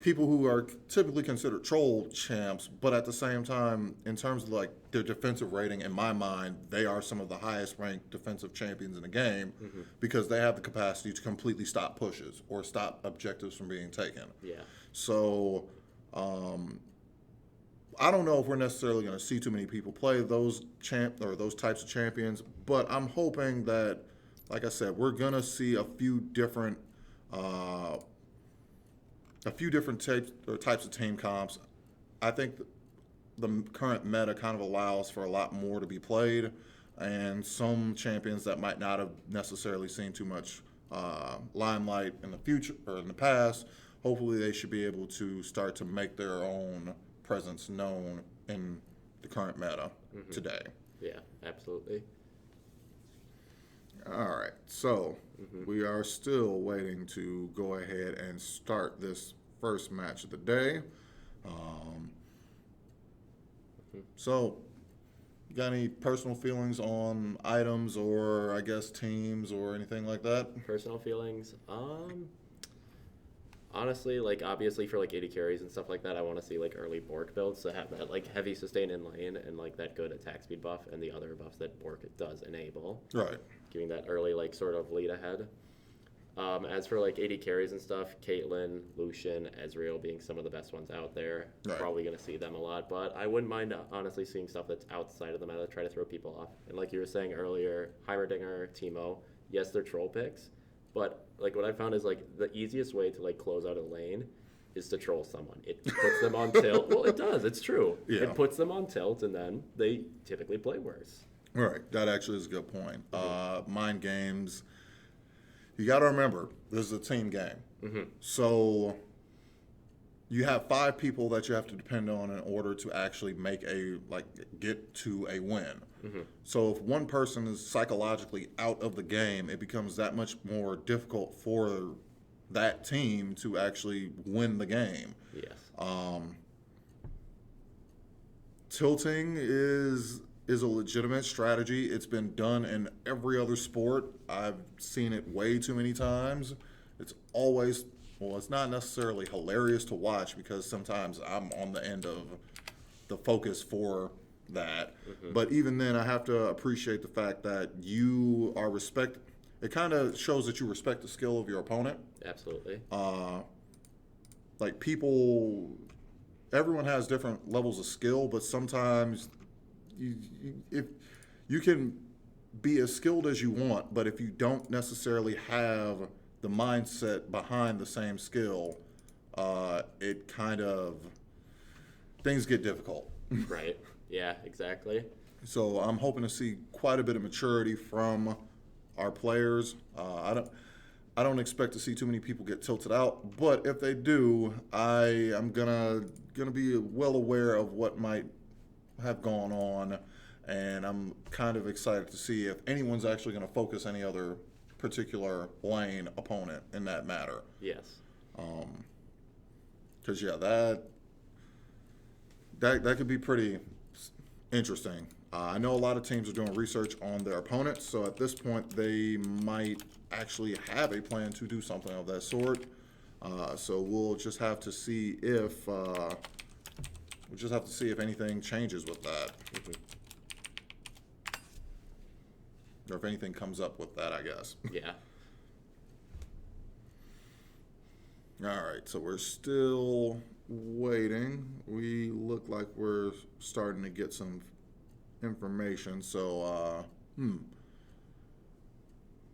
people who are typically considered troll champs, but at the same time, in terms of like their defensive rating, in my mind, they are some of the highest ranked defensive champions in the game because they have the capacity to completely stop pushes or stop objectives from being taken. Yeah. So I don't know if we're necessarily going to see too many people play those those types of champions, but I'm hoping that, like I said, we're going to see uh, a few different types of team comps. I think the current meta kind of allows for a lot more to be played, and some champions that might not have necessarily seen too much limelight in the future or in the past. Hopefully, they should be able to start to make their own presence known in the current meta today. Yeah, absolutely. All right, so we are still waiting to go ahead and start this first match of the day. So, you got any personal feelings on items or I guess teams or anything like that? Personal feelings. Honestly, like obviously for like 80 carries and stuff like that, I want to see like early Bork builds to have that like heavy sustain in lane and like that good attack speed buff and the other buffs that Bork does enable. Right. Giving that early like sort of lead ahead. As for like 80 carries and stuff, Caitlyn, Lucian, Ezreal being some of the best ones out there. Right. Probably going to see them a lot, but I wouldn't mind honestly seeing stuff that's outside of the meta, try to throw people off. And like you were saying earlier, Heimerdinger, Teemo, yes, they're troll picks, but like what I found is like the easiest way to like close out a lane is to troll someone. It puts them on tilt. Well, it does. It's true. Yeah. It puts them on tilt, and then they typically play worse. Right. That actually is a good point. Mind games. You got to remember, this is a team game. So you have 5 people that you have to depend on in order to actually get to a win. So if one person is psychologically out of the game, it becomes that much more difficult for that team to actually win the game. Yes. Tilting is a legitimate strategy. It's been done in every other sport. I've seen it way too many times. It's always, well, it's not necessarily hilarious to watch because sometimes I'm on the end of the focus for that. But even then, I have to appreciate the fact that you are it kind of shows that you respect the skill of your opponent. Absolutely. Like everyone has different levels of skill, but sometimes if you can be as skilled as you want, but if you don't necessarily have the mindset behind the same skill, it kind of things get difficult. Right. Yeah, exactly. So I'm hoping to see quite a bit of maturity from our players. I don't expect to see too many people get tilted out, but if they do, I am gonna be well aware of what might have gone on, and I'm kind of excited to see if anyone's actually going to focus any other particular lane opponent in that matter. Yes. Because that could be pretty interesting. I know a lot of teams are doing research on their opponents, so at this point they might actually have a plan to do something of that sort. So we'll just have to see if anything changes with that. Or if anything comes up with that, I guess. Yeah. All right, so we're still waiting. We look like we're starting to get some information. So,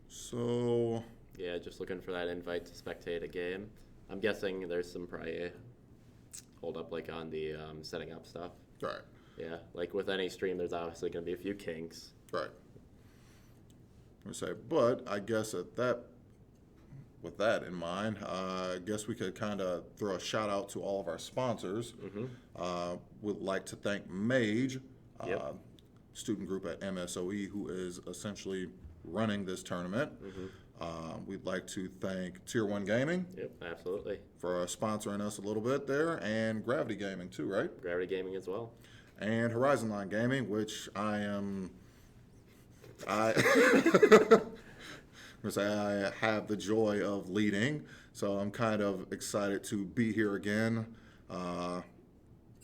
So. Yeah, just looking for that invite to spectate a game. I'm guessing there's some probably hold up like on the setting up stuff. Right. Yeah, like with any stream, there's obviously going to be a few kinks. Right. But I guess with that in mind, I guess we could kind of throw a shout out to all of our sponsors. Would like to thank Mage, student group at MSOE, who is essentially running this tournament. We'd like to thank Tier 1 Gaming. Yep, absolutely. For sponsoring us a little bit there, and Gravity Gaming too, right? Gravity Gaming as well. And Horizon Line Gaming, which I have the joy of leading. So I'm kind of excited to be here again,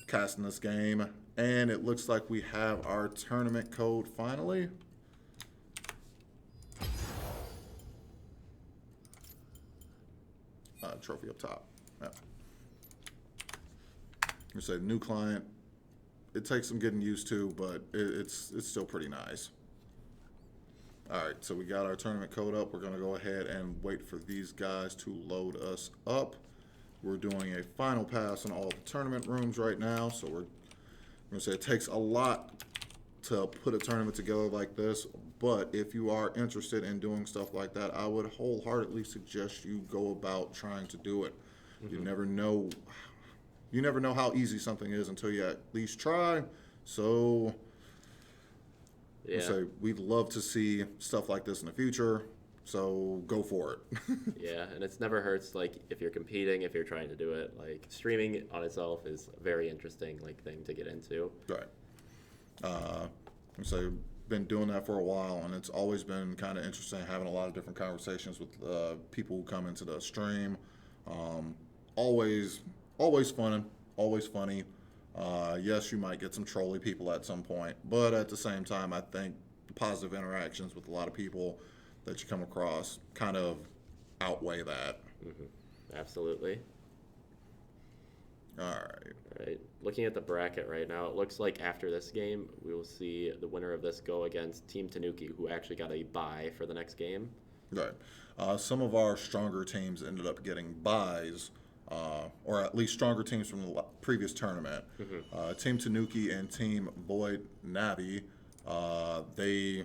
casting this game. And it looks like we have our tournament code finally. Trophy up top. Yeah. We say new client. It takes some getting used to, but it's still pretty nice. All right, so we got our tournament code up. We're going to go ahead and wait for these guys to load us up. We're doing a final pass on all the tournament rooms right now, so we're going to say it takes a lot to put a tournament together like this, but if you are interested in doing stuff like that, I would wholeheartedly suggest you go about trying to do it. You never know how easy something is until you at least try. So Yeah. so we'd love to see stuff like this in the future, so go for it. Yeah, and it's never hurts, like, if you're competing, if you're trying to do it. Like, streaming on itself is a very interesting, like, thing to get into. Right. So been doing that for a while, and it's always been kind of interesting having a lot of different conversations with people who come into the stream. Always fun, always funny. Yes, you might get some trolly people at some point, but at the same time, I think the positive interactions with a lot of people that you come across kind of outweigh that. Absolutely. All right. All right. Looking at the bracket right now, it looks like after this game, we will see the winner of this go against Team Tanuki, who actually got a bye for the next game. Right. Some of our stronger teams ended up getting buys, or at least stronger teams from the previous tournament. Team Tanuki and Team Void Navi, they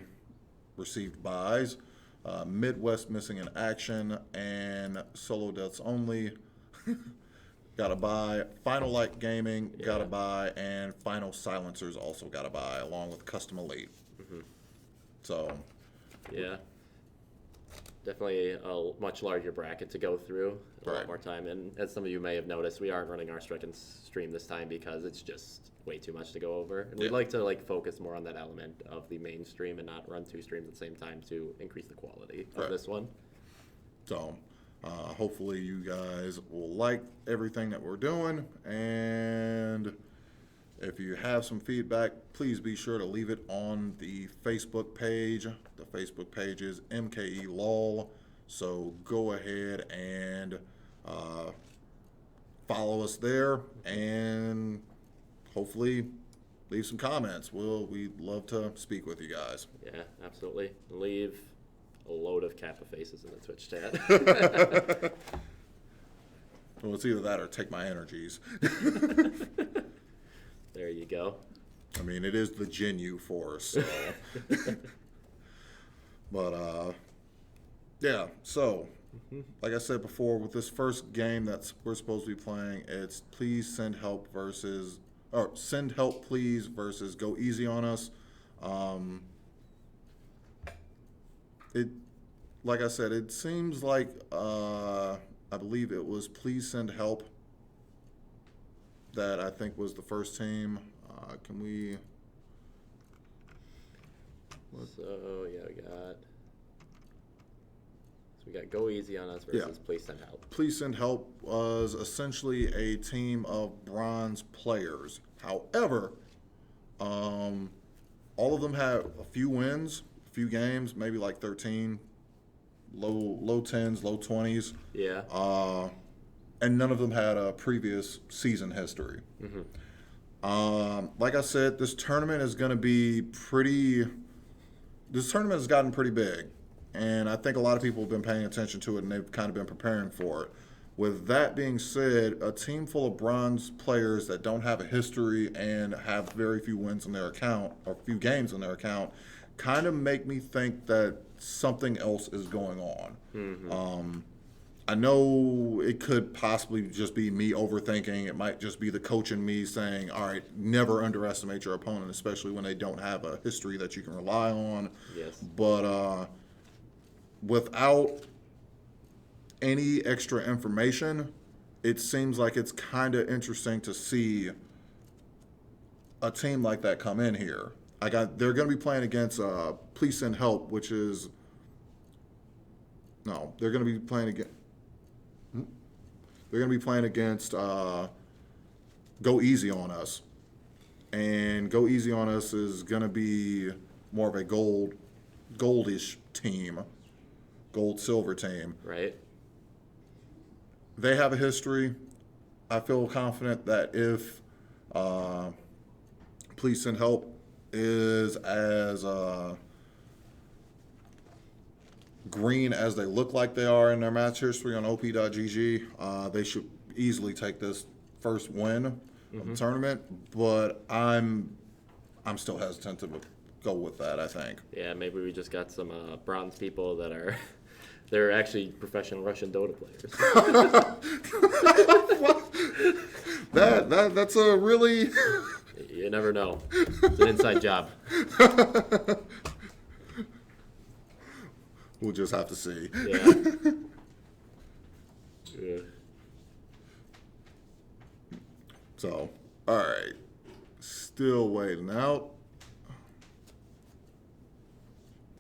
received buys. Midwest Missing in Action and Solo Deaths Only got a buy. Final Light Gaming got a buy, and Final Silencers also got a buy, along with Custom Elite. So, Yeah. Definitely a much larger bracket to go through, a lot Right. more time. And as some of you may have noticed, we aren't running our Stricken stream this time because it's just way too much to go over. And we'd Yeah. like to like focus more on that element of the main stream and not run two streams at the same time to increase the quality of Right. this one. so hopefully you guys will like everything that we're doing, and if you have some feedback, please be sure to leave it on the Facebook page. The Facebook page is MKE LOL, so go ahead and follow us there, and hopefully leave some comments. We'd love to speak with you guys. Yeah, absolutely. Leave a load of Kappa faces in the Twitch chat. Well, it's either that or take my energies. There you go. I mean, it is the Genu Force, so. But, yeah, so, like I said before, with this first game that we're supposed to be playing, it's Please Send Help versus, or Send Help Please versus Go Easy on Us. Like I said, it seems like, I believe it was Please Send Help that I think was the first team. Can we? So we got Go Easy on Us versus Please Send Help. Please Send Help was essentially a team of bronze players. However, all of them had a few wins, a few games, maybe like 13, low 10s, low 20s. Yeah. And none of them had a previous season history. Like I said, this tournament is going to be this tournament has gotten pretty big, and I think a lot of people have been paying attention to it, and they've kind of been preparing for it. With that being said, a team full of bronze players that don't have a history and have very few wins in their account, or few games in their account, kind of make me think that something else is going on. I know it could possibly just be me overthinking. It might just be the coach in me saying, all right, never underestimate your opponent, especially when they don't have a history that you can rely on. Yes. But without any extra information, it seems like it's kind of interesting to see a team like that come in here. They're going to be playing against Please Send Help, which is, no, they're going to be playing against, they're going to be playing against Go Easy on Us. And Go Easy on Us is going to be more of a goldish team, gold-silver team. Right. They have a history. I feel confident that if Please Send Help is as green as they look like they are in their match history on op.gg, they should easily take this first win of the tournament. But I'm still hesitant to go with that, I think. Yeah, maybe we just got some bronze people that are they're actually professional Russian Dota players. That's a really You never know. It's an inside job. We'll just have to see. Yeah. Yeah. So, all right. Still waiting out.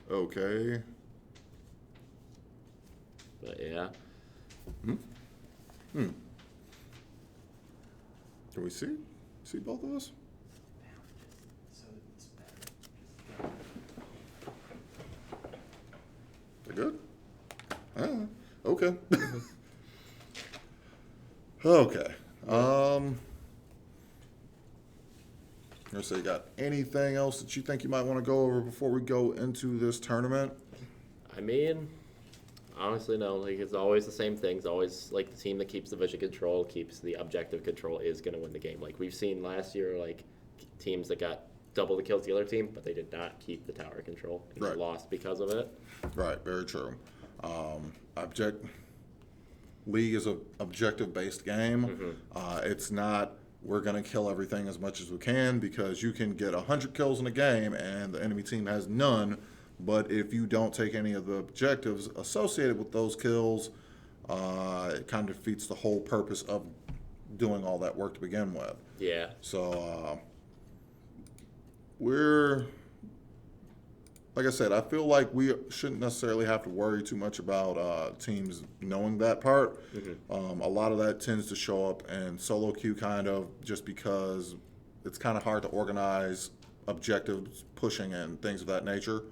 Okay. But yeah. Can we see both of us? They're good? Okay. Okay. So you got anything else that you think you might want to go over before we go into this tournament? I mean, honestly, no. Like, it's always the same things. Always, like, the team that keeps the vision control, keeps the objective control is going to win the game. Like, we've seen last year, like, teams that got double the kills the other team, but they did not keep the tower control. And Right. they lost because of it. Right, very true. League is an objective-based game. It's not we're going to kill everything as much as we can, because you can get 100 kills in a game and the enemy team has none. But if you don't take any of the objectives associated with those kills, it kind of defeats the whole purpose of doing all that work to begin with. Yeah. So like I said, I feel like we shouldn't necessarily have to worry too much about teams knowing that part. A lot of that tends to show up in solo queue, kind of, just because it's kind of hard to organize objectives, pushing, and things of that nature.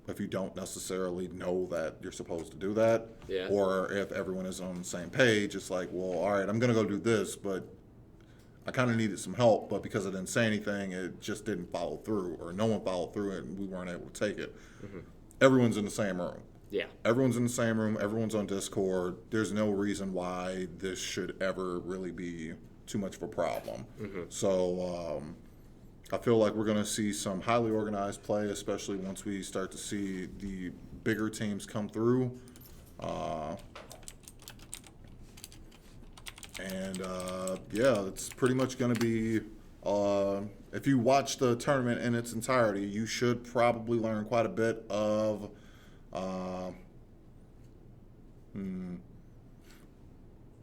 If you don't necessarily know that you're supposed to do that, Yeah. or if everyone is on the same page, it's like, well, all right, I'm going to go do this, but I kind of needed some help, but because I didn't say anything, it just didn't follow through, or no one followed through it, and we weren't able to take it. Everyone's in the same room. Yeah. Everyone's in the same room. Everyone's on Discord. There's no reason why this should ever really be too much of a problem. So I feel like we're going to see some highly organized play, especially once we start to see the bigger teams come through. Yeah, it's pretty much going to be, if you watch the tournament in its entirety, you should probably learn quite a bit of,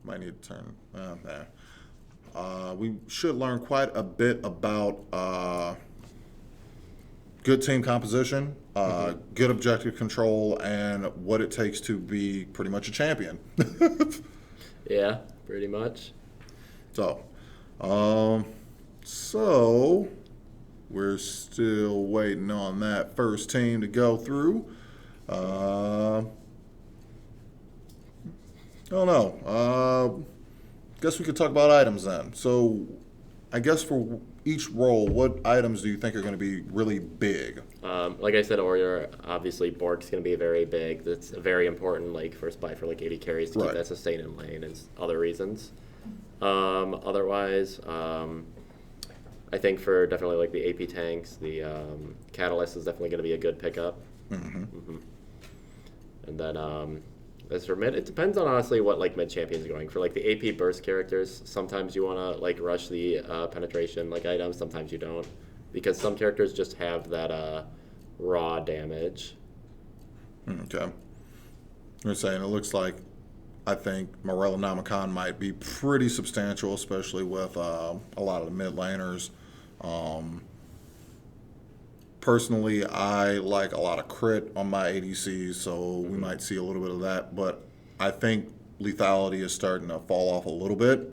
might need to turn, we should learn quite a bit about good team composition, good objective control, and what it takes to be pretty much a champion. Yeah, pretty much. So we're still waiting on that first team to go through. I don't know. Guess we could talk about items then. So I guess for each role, what items do you think are going to be really big? Like I said earlier, obviously Borg's going to be very big. That's very important, like, for spy for like 80 carries to keep Right. that sustain in lane and other reasons. Otherwise, I think for definitely like the AP tanks, the Catalyst is definitely going to be a good pickup. And then as for mid, it depends on honestly what like mid champion's going for. Like the AP burst characters, sometimes you want to like rush the penetration like items, sometimes you don't, because some characters just have that raw damage. Okay. You're saying it looks like, I think Morello Namicon might be pretty substantial, especially with a lot of the mid laners. Personally, I like a lot of crit on my ADCs, so we might see a little bit of that. But I think lethality is starting to fall off a little bit.